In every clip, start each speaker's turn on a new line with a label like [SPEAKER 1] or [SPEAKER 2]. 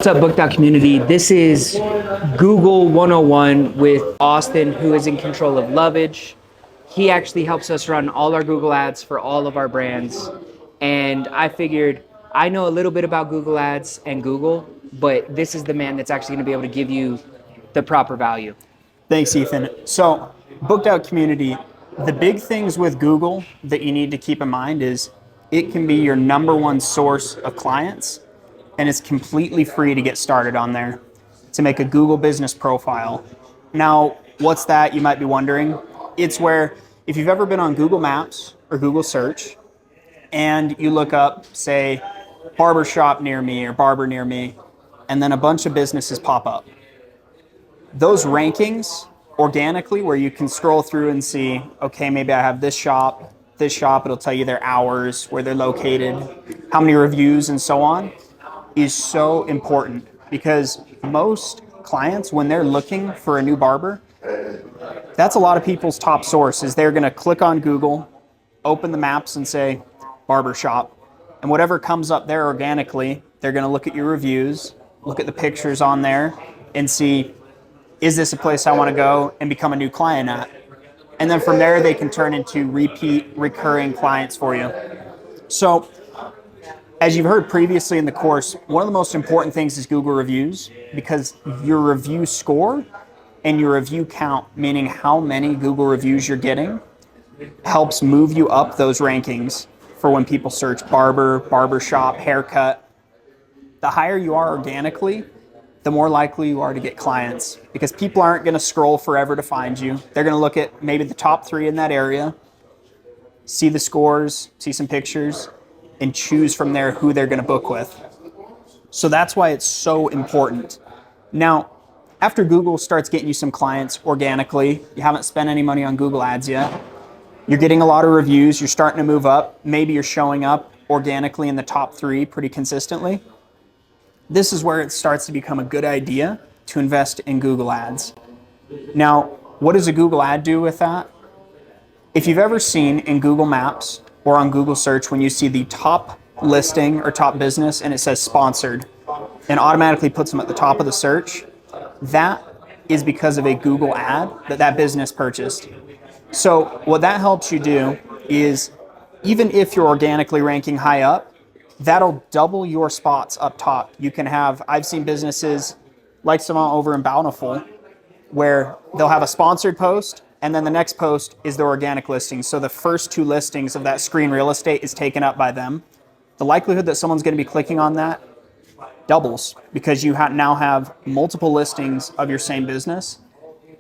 [SPEAKER 1] What's up, Booked Out community? This is Google 101 with Austin, who is in control of Lovage. He actually helps us run all our Google ads for all of our brands. And I figured I know a little bit about Google ads and Google, but this is the man that's actually going to be able to give you the proper value.
[SPEAKER 2] Thanks, Ethan. So, Booked Out community, the big things with Google that you need to keep in mind is it can be your number one source of clients, and it's completely free to get started on there to make a Google business profile. Now, what's that, you might be wondering? It's where if you've ever been on Google Maps or Google Search and you look up, say, barbershop near me or barber near me, and then a bunch of businesses pop up. Those rankings organically, where you can scroll through and see, okay, maybe I have this shop, it'll tell you their hours, where they're located, how many reviews, and so on, is so important because most clients, when they're looking for a new barber, that's a lot of people's top source is they're gonna click on Google, open the maps and say, barbershop, and whatever comes up there organically, they're gonna look at your reviews, look at the pictures on there, and see, is this a place I want to go and become a new client at? And then from there, they can turn into repeat, recurring clients for you. So, as you've heard previously in the course, one of the most important things is Google reviews, because your review score and your review count, meaning how many Google reviews you're getting, helps move you up those rankings for when people search barber, barbershop, haircut. The higher you are organically, the more likely you are to get clients, because people aren't going to scroll forever to find you. They're going to look at maybe the top 3 in that area, see the scores, see some pictures, and choose from there who they're going to book with. So that's why it's so important. Now, after Google starts getting you some clients organically, you haven't spent any money on Google ads yet, you're getting a lot of reviews, you're starting to move up, maybe you're showing up organically in the top 3 pretty consistently. This is where it starts to become a good idea to invest in Google ads. Now, what does a Google ad do with that? If you've ever seen in Google Maps or on Google Search, when you see the top listing or top business and it says sponsored and automatically puts them at the top of the search, that is because of a Google ad that business purchased. So what that helps you do is, even if you're organically ranking high up, that'll double your spots up top. You can have, I've seen businesses like some over in Bountiful where they'll have a sponsored post and then the next post is their organic listing. So the first 2 listings of that screen real estate is taken up by them. The likelihood that someone's going to be clicking on that doubles because you now have multiple listings of your same business.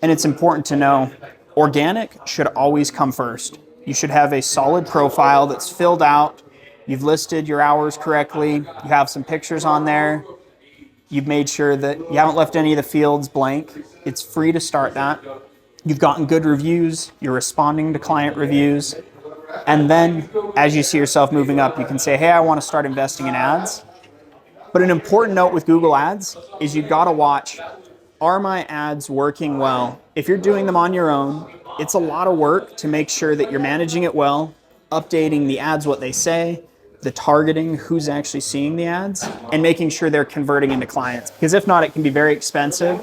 [SPEAKER 2] And it's important to know organic should always come first. You should have a solid profile that's filled out. You've listed your hours correctly. You have some pictures on there. You've made sure that you haven't left any of the fields blank. It's free to start that. You've gotten good reviews. You're responding to client reviews. And then as you see yourself moving up, you can say, hey, I want to start investing in ads. But an important note with Google ads is you've got to watch, are my ads working well? If you're doing them on your own, it's a lot of work to make sure that you're managing it well, updating the ads, what they say, the targeting, who's actually seeing the ads, and making sure they're converting into clients. Because if not, it can be very expensive.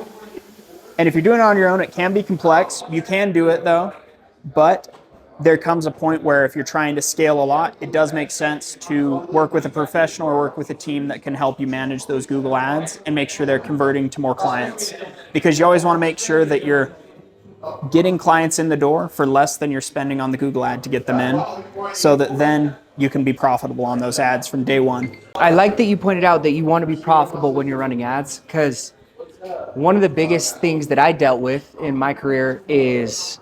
[SPEAKER 2] And if you're doing it on your own, it can be complex. You can do it though, but there comes a point where if you're trying to scale a lot, it does make sense to work with a professional or work with a team that can help you manage those Google ads and make sure they're converting to more clients. Because you always want to make sure that you're getting clients in the door for less than you're spending on the Google ad to get them in, so that then you can be profitable on those ads from day one.
[SPEAKER 1] I like that you pointed out that you want to be profitable when you're running ads, because one of the biggest things that I dealt with in my career is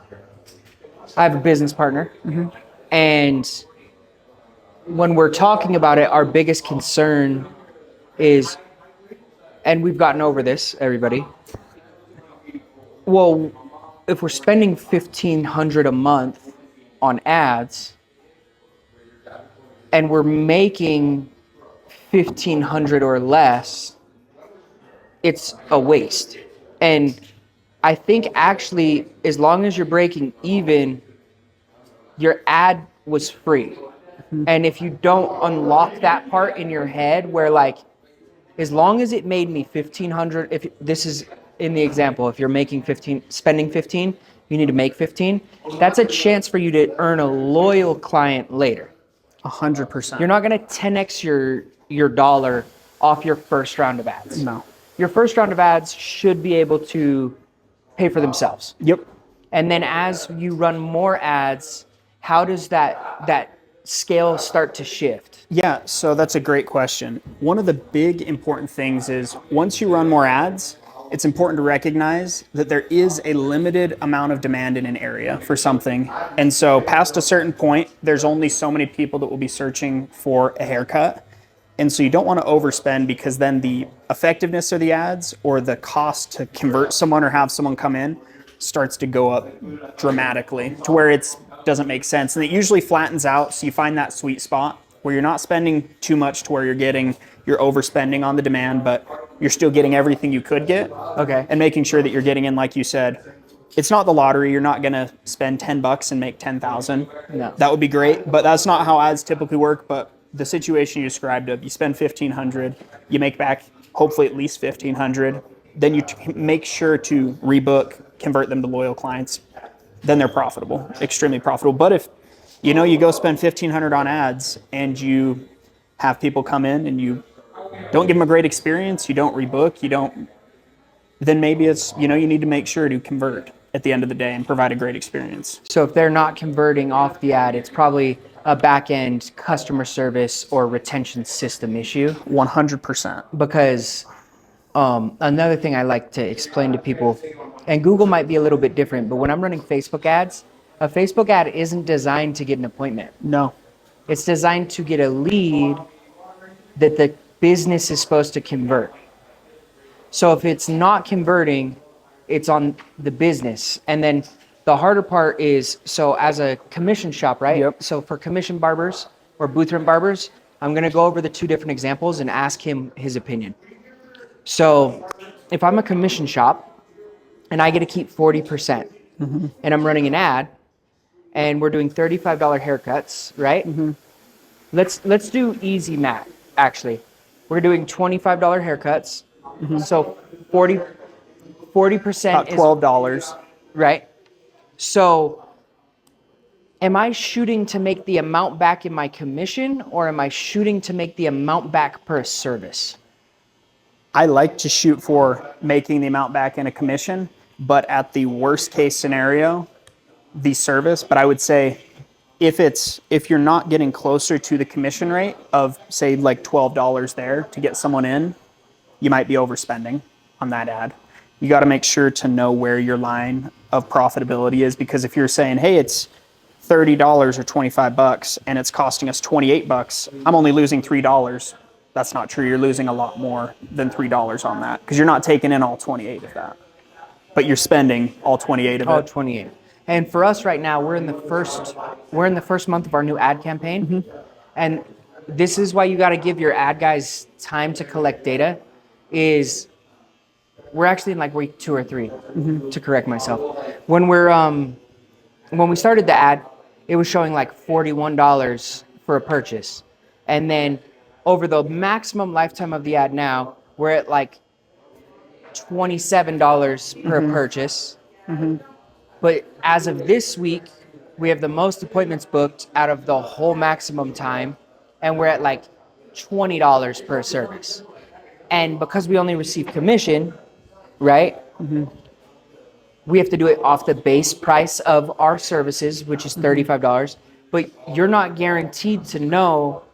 [SPEAKER 1] I have a business partner, and when we're talking about it, our biggest concern is, and we've gotten over this, everybody, well, if we're spending $1,500 a month on ads and we're making $1,500 or less, it's a waste. And I think actually, as long as you're breaking even, your ad was free. And if you don't unlock that part in your head where like, as long as it made me 1,500, if this is in the example, if you're making 15, spending 15, you need to make 15. That's a chance for you to earn a loyal client later.
[SPEAKER 2] 100%.
[SPEAKER 1] You're not going to 10x your dollar off your first round of ads.
[SPEAKER 2] No.
[SPEAKER 1] Your first round of ads should be able to pay for themselves.
[SPEAKER 2] Yep.
[SPEAKER 1] And then as you run more ads, how does that scale start to shift?
[SPEAKER 2] Yeah, so that's a great question. One of the big important things is once you run more ads, it's important to recognize that there is a limited amount of demand in an area for something. And so past a certain point, there's only so many people that will be searching for a haircut. And so you don't want to overspend, because then the effectiveness of the ads or the cost to convert someone or have someone come in starts to go up dramatically to where it doesn't make sense. And it usually flattens out. So you find that sweet spot where you're not spending too much to where you're overspending on the demand, but you're still getting everything you could get.
[SPEAKER 1] Okay.
[SPEAKER 2] And making sure that you're getting in, like you said, it's not the lottery. You're not going to spend $10 and make 10,000.
[SPEAKER 1] No.
[SPEAKER 2] That would be great, but that's not how ads typically work. But the situation you described of you spend 1,500, you make back hopefully at least 1,500, then you make sure to rebook, convert them to loyal clients. Then they're profitable, extremely profitable. But if you go spend 1,500 on ads and you have people come in and you don't give them a great experience, you don't rebook, then maybe it's, you need to make sure to convert at the end of the day and provide a great experience.
[SPEAKER 1] So if they're not converting off the ad, it's probably a back-end customer service or retention system issue.
[SPEAKER 2] 100%.
[SPEAKER 1] Because another thing I like to explain to people, and Google might be a little bit different, but when I'm running Facebook ads, a Facebook ad isn't designed to get an appointment.
[SPEAKER 2] No.
[SPEAKER 1] It's designed to get a lead that the business is supposed to convert. So if it's not converting, it's on the business. And then the harder part is, so as a commission shop, right?
[SPEAKER 2] Yep.
[SPEAKER 1] So for commission barbers or booth rent barbers, I'm going to go over the two different examples and ask him his opinion. So if I'm a commission shop and I get to keep 40%, and I'm running an ad and we're doing $35 haircuts, right? Let's do easy math, actually. We're doing $25 haircuts. So 40%
[SPEAKER 2] About $12.
[SPEAKER 1] Right. So am I shooting to make the amount back in my commission, or am I shooting to make the amount back per service?
[SPEAKER 2] I like to shoot for making the amount back in a commission, but at the worst case scenario, the service. But I would say if you're not getting closer to the commission rate of, say, like $12 there to get someone in, you might be overspending on that ad. You got to make sure to know where your line of profitability is, because if you're saying, hey, it's $30 or $25 and it's costing us $28, I'm only losing $3. That's not true. You're losing a lot more than $3 on that, because you're not taking in all 28 of that, but you're spending all 28 of it.
[SPEAKER 1] Oh, 28. And for us right now, we're in the first month of our new ad campaign. And this is why you got to give your ad guys time to collect data. We're actually in like week 2 or 3, to correct myself. When we started the ad, it was showing like $41 for a purchase. And then over the maximum lifetime of the ad now, we're at like $27 per purchase. But as of this week, we have the most appointments booked out of the whole maximum time, and we're at like $20 per service. And because we only receive commission, right? We have to do it off the base price of our services, which is $35. But you're not guaranteed to know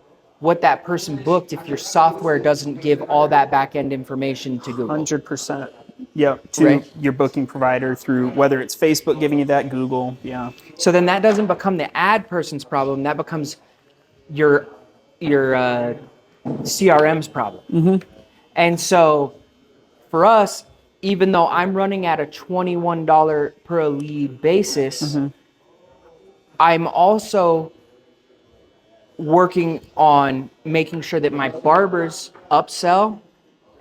[SPEAKER 1] what that person booked if your software doesn't give all that back-end information to Google.
[SPEAKER 2] 100%. Yep, to your booking provider through whether it's Facebook giving you that, Google, yeah.
[SPEAKER 1] So then that doesn't become the ad person's problem. That becomes your CRM's problem. And so for us, even though I'm running at a $21 per lead basis, I'm also working on making sure that my barbers upsell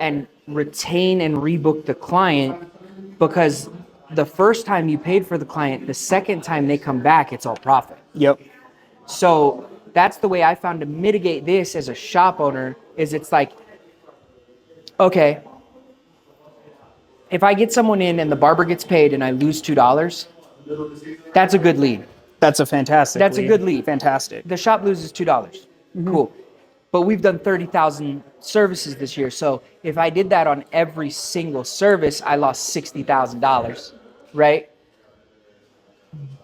[SPEAKER 1] and retain and rebook the client, because the first time you paid for the client, the second time they come back, it's all profit.
[SPEAKER 2] Yep.
[SPEAKER 1] So that's the way I found to mitigate this as a shop owner, is it's like, okay, if I get someone in and the barber gets paid and I lose $2, that's a good lead.
[SPEAKER 2] That's a fantastic
[SPEAKER 1] That's
[SPEAKER 2] lead.
[SPEAKER 1] a good lead.
[SPEAKER 2] Fantastic.
[SPEAKER 1] The shop loses $2. Cool. But we've done 30,000 services this year. So if I did that on every single service, I lost $60,000, right?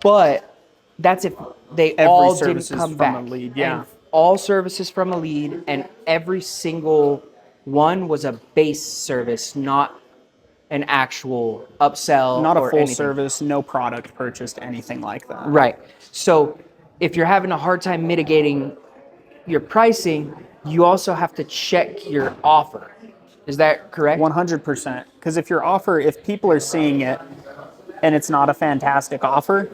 [SPEAKER 1] But that's if they
[SPEAKER 2] Every
[SPEAKER 1] all
[SPEAKER 2] service
[SPEAKER 1] didn't
[SPEAKER 2] is
[SPEAKER 1] come
[SPEAKER 2] from
[SPEAKER 1] back.
[SPEAKER 2] a lead, yeah.
[SPEAKER 1] And all services from a lead, and every single one was a base service, not an actual upsell.
[SPEAKER 2] Not a
[SPEAKER 1] or
[SPEAKER 2] full
[SPEAKER 1] anything.
[SPEAKER 2] service, no product purchased, anything like that.
[SPEAKER 1] Right. So if you're having a hard time mitigating your pricing, you also have to check your offer. Is that correct?
[SPEAKER 2] 100%. Because if people are seeing it and it's not a fantastic offer,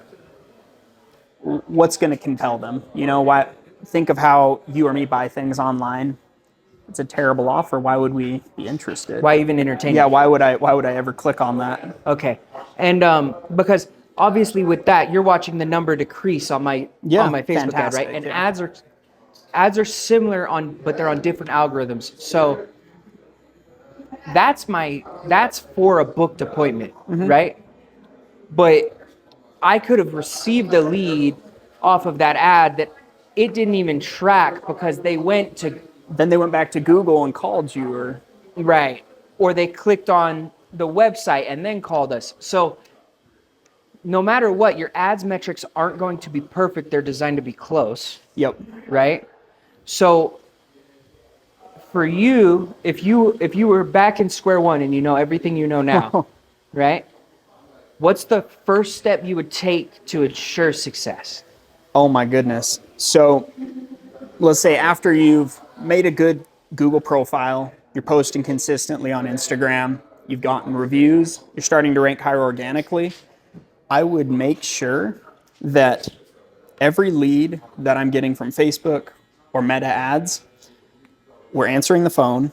[SPEAKER 2] what's going to compel them? You know, why? Think of how you or me buy things online. It's a terrible offer. Why would we be interested?
[SPEAKER 1] Why even entertain
[SPEAKER 2] Yeah,
[SPEAKER 1] it?
[SPEAKER 2] why would I ever click on that?
[SPEAKER 1] Okay. And because obviously with that, you're watching the number decrease on my Facebook ad, right?
[SPEAKER 2] fantastic,
[SPEAKER 1] And
[SPEAKER 2] yeah.
[SPEAKER 1] ads are similar but they're on different algorithms. So that's for a booked appointment, right? But I could have received a lead off of that ad that it didn't even track because they went to
[SPEAKER 2] Then they went back to Google and called you, or
[SPEAKER 1] right, or they clicked on the website and then called us. So no matter what, your ads metrics aren't going to be perfect. They're designed to be close,
[SPEAKER 2] yep.
[SPEAKER 1] right? So for you, if you were back in square one and you know everything you know now, right? What's the first step you would take to ensure success?
[SPEAKER 2] Oh my goodness. So let's say after you've made a good Google profile, you're posting consistently on Instagram, you've gotten reviews, you're starting to rank higher organically, I would make sure that every lead that I'm getting from Facebook or Meta ads, we're answering the phone.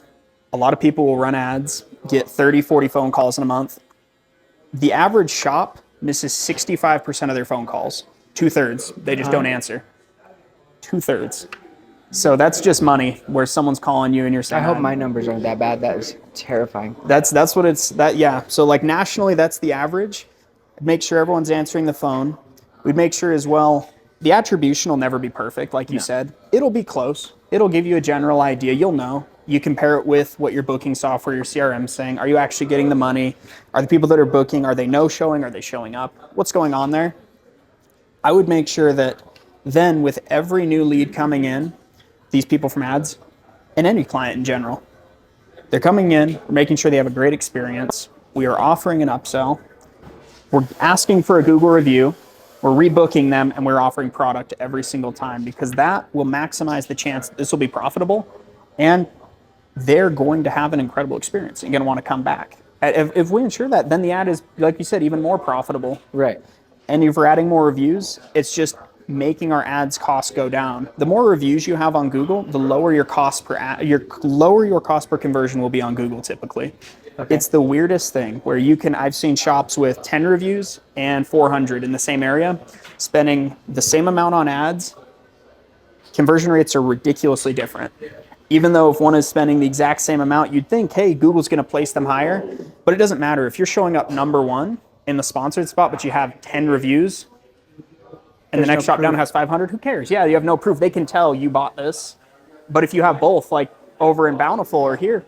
[SPEAKER 2] A lot of people will run ads, get 30, 40 phone calls in a month. The average shop misses 65% of their phone calls. 2/3, they just don't answer. 2/3. So that's just money where someone's calling you and you're saying,
[SPEAKER 1] I hope my numbers aren't that bad. That is terrifying.
[SPEAKER 2] That's what it's that yeah. So like nationally, that's the average. Make sure everyone's answering the phone. We'd make sure as well. The attribution will never be perfect, like you said. It'll be close. It'll give you a general idea. You'll know. You compare it with what your booking software, your CRM is saying. Are you actually getting the money? Are the people that are booking, are they no-showing? Are they showing up? What's going on there? I would make sure that then with every new lead coming in, these people from ads, and any client in general, they're coming in, we're making sure they have a great experience. We are offering an upsell. We're asking for a Google review. We're rebooking them, and we're offering product every single time because that will maximize the chance that this will be profitable, and they're going to have an incredible experience and going to want to come back. If we ensure that, then the ad is, like you said, even more profitable.
[SPEAKER 1] Right.
[SPEAKER 2] And if we're adding more reviews, it's just making our ads costs go down. The more reviews you have on Google, the lower your cost per ad, your cost per conversion will be on Google typically. Okay. It's the weirdest thing where I've seen shops with 10 reviews and 400 in the same area, spending the same amount on ads. Conversion rates are ridiculously different. Even though if one is spending the exact same amount, you'd think, hey, Google's going to place them higher, but it doesn't matter. If you're showing up number one in the sponsored spot, but you have 10 reviews, and the next shop down has 500, who cares? Yeah, you have no proof. They can tell you bought this. But if you have both, like over in Bountiful or here,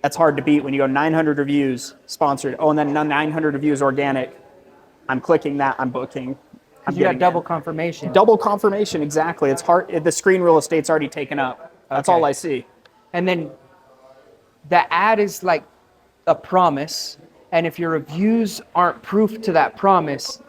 [SPEAKER 2] that's hard to beat when you go 900 reviews sponsored. Oh, and then 900 reviews organic. I'm clicking that. I'm booking.
[SPEAKER 1] You got double confirmation.
[SPEAKER 2] Double confirmation, exactly. It's hard. The screen real estate's already taken up. That's all I see.
[SPEAKER 1] And then the ad is like a promise. And if your reviews aren't proof to that promise,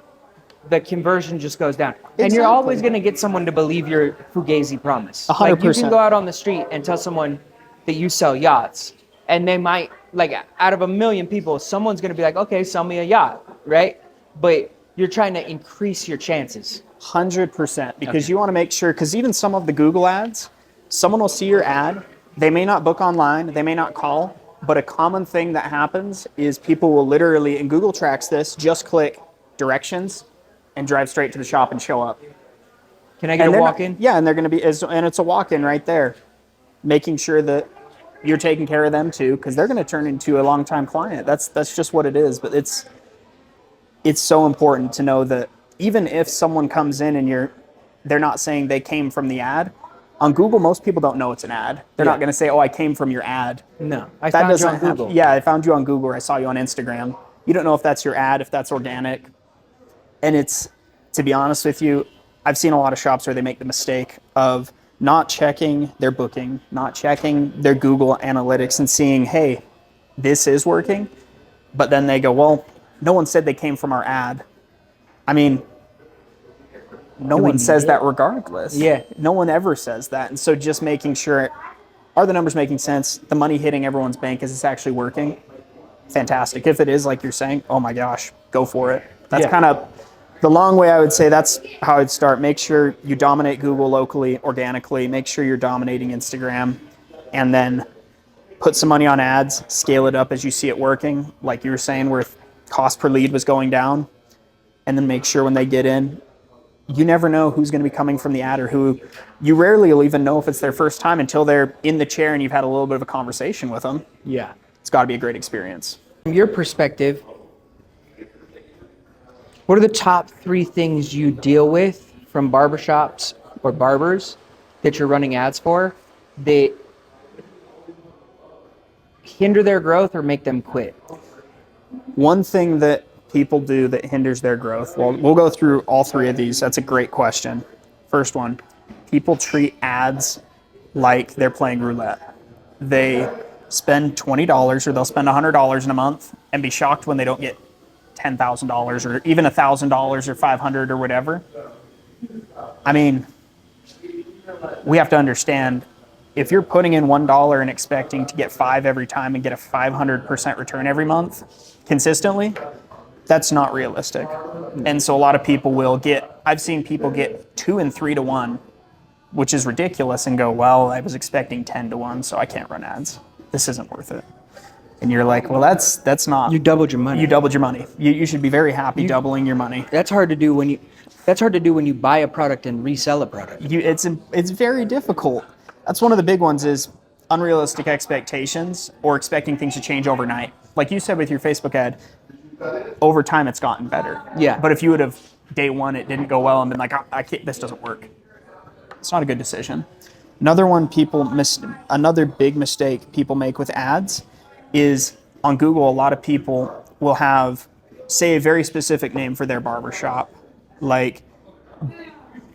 [SPEAKER 1] the conversion just goes down. And you're always going to get someone to believe your Fugazi promise.
[SPEAKER 2] 100%.
[SPEAKER 1] Like you can go out on the street and tell someone that you sell yachts, and they might, like out of a million people, someone's going to be like, okay, sell me a yacht, right? But you're trying to increase your chances.
[SPEAKER 2] 100%, because you want to make sure, because even some of the Google ads, someone will see your ad, they may not book online, they may not call, but a common thing that happens is people will literally, and Google tracks this, just click directions and drive straight to the shop and show up.
[SPEAKER 1] Can I get a walk-in?
[SPEAKER 2] Yeah, and they're going to be, and it's a walk-in right there, making sure that you're taking care of them too, because they're going to turn into a long-time client. That's just what it is. But it's so important to know that even if someone comes in and they're not saying they came from the ad. On Google, most people don't know it's an ad. They're not going to say, "Oh, I came from your ad."
[SPEAKER 1] No, I found you on Google.
[SPEAKER 2] Yeah, I found you on Google, or I saw you on Instagram. You don't know if that's your ad, if that's organic. And to be honest with you, I've seen a lot of shops where they make the mistake of not checking their booking, not checking their Google analytics and seeing, hey, this is working. But then they go, well, no one said they came from our ad. I mean, no one says that regardless.
[SPEAKER 1] Yeah.
[SPEAKER 2] No one ever says that. And so just making sure, are the numbers making sense? The money hitting everyone's bank, is this actually working? Fantastic. If it is, like you're saying, oh my gosh, go for it. That's kind of the long way. I would say that's how I'd start. Make sure you dominate Google locally, organically. Make sure you're dominating Instagram, and then put some money on ads, scale it up as you see it working. Like you were saying, where cost per lead was going down, and then make sure when they get in, you never know who's going to be coming from the ad, or who you rarely will even know if it's their first time until they're in the chair and you've had a little bit of a conversation with them.
[SPEAKER 1] Yeah.
[SPEAKER 2] It's got to be a great experience.
[SPEAKER 1] From your perspective, what are the top 3 things you deal with from barbershops or barbers that you're running ads for that hinder their growth or make them quit?
[SPEAKER 2] One thing that people do that hinders their growth, well, we'll go through all 3 of these. That's a great question. First one, people treat ads like they're playing roulette. They spend $20 or they'll spend $100 in a month and be shocked when they don't get $10,000 or even $1,000 or $500 or whatever. I mean, we have to understand, if you're putting in $1 and expecting to get 5 every time and get a 500% return every month consistently, that's not realistic. And so a lot of people I've seen people get 2 and 3 to 1, which is ridiculous, and go, well, I was expecting 10 to 1, so I can't run ads. This isn't worth it. And you're like, well, that's not.
[SPEAKER 1] You doubled your money.
[SPEAKER 2] You doubled your money. You should be very happy doubling your money.
[SPEAKER 1] That's hard to do when you buy a product and resell a product.
[SPEAKER 2] It's very difficult. That's one of the big ones, is unrealistic expectations or expecting things to change overnight. Like you said with your Facebook ad, over time it's gotten better.
[SPEAKER 1] Yeah.
[SPEAKER 2] But if you would have day one it didn't go well and been like, I can't, this doesn't work, it's not a good decision. Another big mistake people make with ads is on Google. A lot of people will have, say, a very specific name for their barbershop, like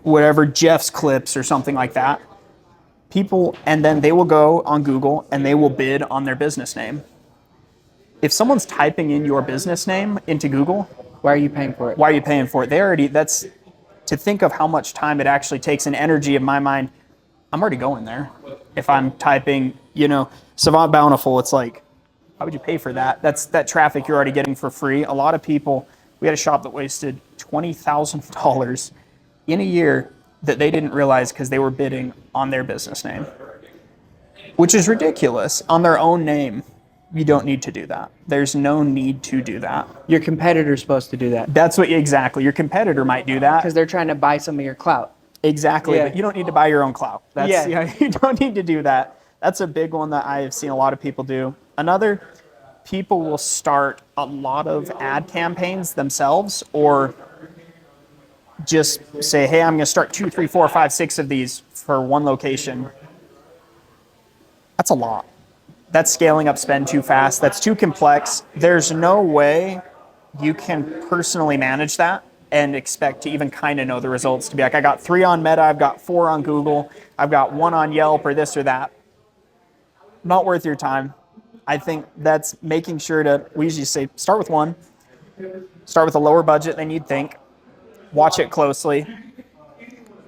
[SPEAKER 2] whatever, Jeff's Clips or something like that. And then they will go on Google and they will bid on their business name. If someone's typing in your business name into Google,
[SPEAKER 1] why are you paying for it?
[SPEAKER 2] Why are you paying for it? That's to think of how much time it actually takes and energy in my mind. I'm already going there. If I'm typing, Savant Bountiful, it's like, why would you pay for that? That's that traffic you're already getting for free. A lot of people, we had a shop that wasted $20,000 in a year that they didn't realize because they were bidding on their business name, which is ridiculous. On their own name, you don't need to do that. There's no need to do that.
[SPEAKER 1] Your competitor's supposed to do that.
[SPEAKER 2] That's exactly. Your competitor might do that.
[SPEAKER 1] Because they're trying to buy some of your clout.
[SPEAKER 2] Exactly,
[SPEAKER 1] Yeah.
[SPEAKER 2] But you don't need to buy your own clout. You don't need to do that. That's a big one that I have seen a lot of people do. Another, people will start a lot of ad campaigns themselves, or just say, hey, I'm going to start 2, 3, 4, 5, 6 of these for one location. That's a lot. That's scaling up spend too fast. That's too complex. There's no way you can personally manage that and expect to even kind of know the results, to be like, I got 3 on Meta, I've got 4 on Google, I've got 1 on Yelp, or this or that. Not worth your time. I think that's making sure we usually say, start with 1, start with a lower budget than you'd think, watch it closely,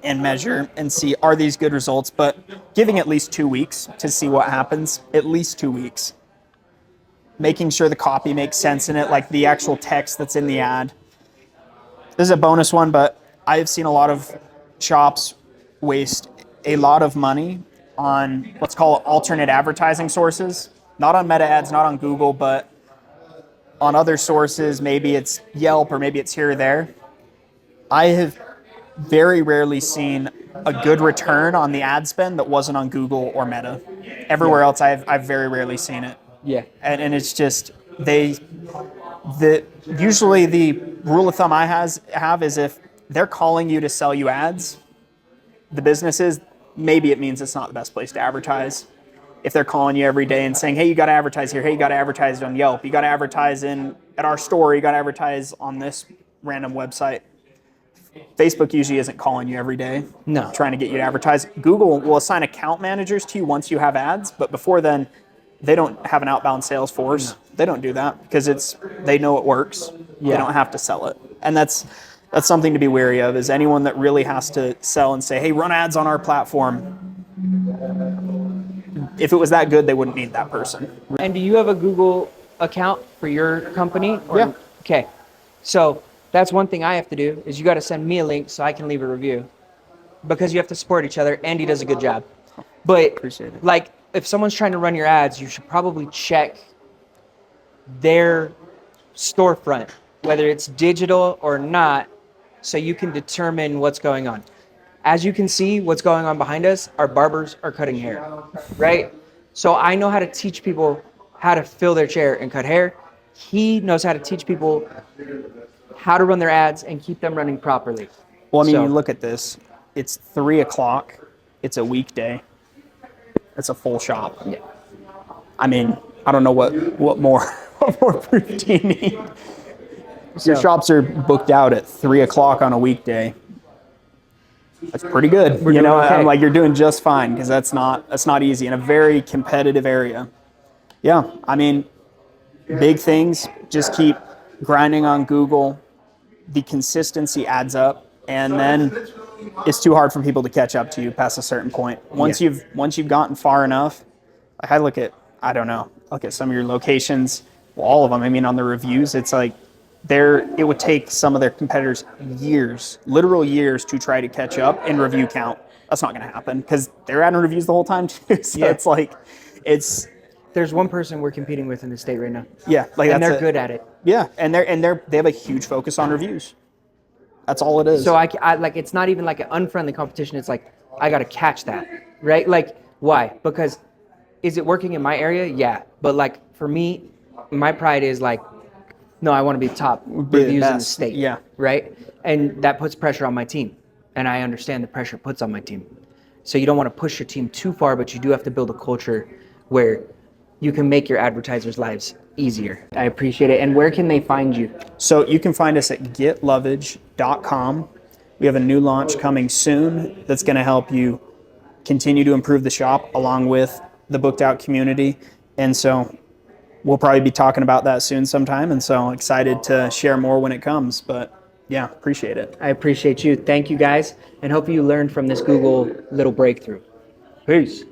[SPEAKER 2] and measure and see, are these good results? But giving at least 2 weeks to see what happens, at least 2 weeks. Making sure the copy makes sense in it, like the actual text that's in the ad. This is a bonus one, but I've seen a lot of shops waste a lot of money on, let's call it, alternate advertising sources. Not on Meta ads, not on Google, but on other sources. Maybe it's Yelp or maybe it's here or there. I have very rarely seen a good return on the ad spend that wasn't on Google or Meta. Everywhere else, I've very rarely seen it.
[SPEAKER 1] Yeah.
[SPEAKER 2] And it's just usually the rule of thumb I have is if they're calling you to sell you ads, the businesses, maybe it means it's not the best place to advertise. If they're calling you every day and saying, hey, you got to advertise here, hey, you got to advertise on Yelp, you got to advertise at our store, you got to advertise on this random website. Facebook usually isn't calling you every day,
[SPEAKER 1] No.
[SPEAKER 2] trying to get you to advertise. Google will assign account managers to you once you have ads, but before then, they don't have an outbound sales force. No. They don't do that because they know it works. Yeah. They don't have to sell it, and that's something to be wary of. Is anyone that really has to sell and say, "Hey, run ads on our platform." If it was that good, they wouldn't need that person.
[SPEAKER 1] And do you have a Google account for your company?
[SPEAKER 2] Yeah.
[SPEAKER 1] Okay. So that's one thing I have to do is you got to send me a link so I can leave a review, because you have to support each other. Andy does a good job. But
[SPEAKER 2] Appreciate it.
[SPEAKER 1] Like if someone's trying to run your ads, you should probably check their storefront, whether it's digital or not, so you can determine what's going on. As you can see, what's going on behind us, our barbers are cutting hair, right? So I know how to teach people how to fill their chair and cut hair. He knows how to teach people how to run their ads and keep them running properly.
[SPEAKER 2] Well, I mean, you look at this. It's 3 o'clock. It's a weekday. It's a full shop.
[SPEAKER 1] Yeah.
[SPEAKER 2] I mean, I don't know what more proof do you need? Your shops are booked out at 3 o'clock on a weekday. That's pretty good.
[SPEAKER 1] We're doing okay.
[SPEAKER 2] I'm like, you're doing just fine, because that's not easy in a very competitive area. Yeah, I mean, big things. Just keep grinding on Google. The consistency adds up, and then it's too hard for people to catch up to you past a certain point. Once you've gotten far enough, like I look at some of your locations, well, all of them. I mean, on the reviews, it's like it would take some of their competitors literal years to try to catch up in review count. That's not going to happen because they're adding reviews the whole time too. So yeah. It's like,
[SPEAKER 1] there's one person we're competing with in the state right now.
[SPEAKER 2] Yeah, like
[SPEAKER 1] and they're good at it.
[SPEAKER 2] Yeah, and they have a huge focus on reviews. That's all it is.
[SPEAKER 1] So I like, it's not even like an unfriendly competition. It's like, I got to catch that, right? Like, why? Because is it working in my area? Yeah. But like for me, my pride is like, no, I want to be top reviews in the state.
[SPEAKER 2] Yeah.
[SPEAKER 1] Right? And that puts pressure on my team. And I understand the pressure it puts on my team. So you don't want to push your team too far, but you do have to build a culture where you can make your advertisers' lives easier. I appreciate it. And where can they find you?
[SPEAKER 2] So you can find us at getlovage.com. We have a new launch coming soon that's going to help you continue to improve the shop along with the booked out community. And so we'll probably be talking about that soon sometime. And so excited to share more when it comes. But yeah, appreciate it.
[SPEAKER 1] I appreciate you. Thank you guys. And hope you learned from this Google little breakthrough. Peace.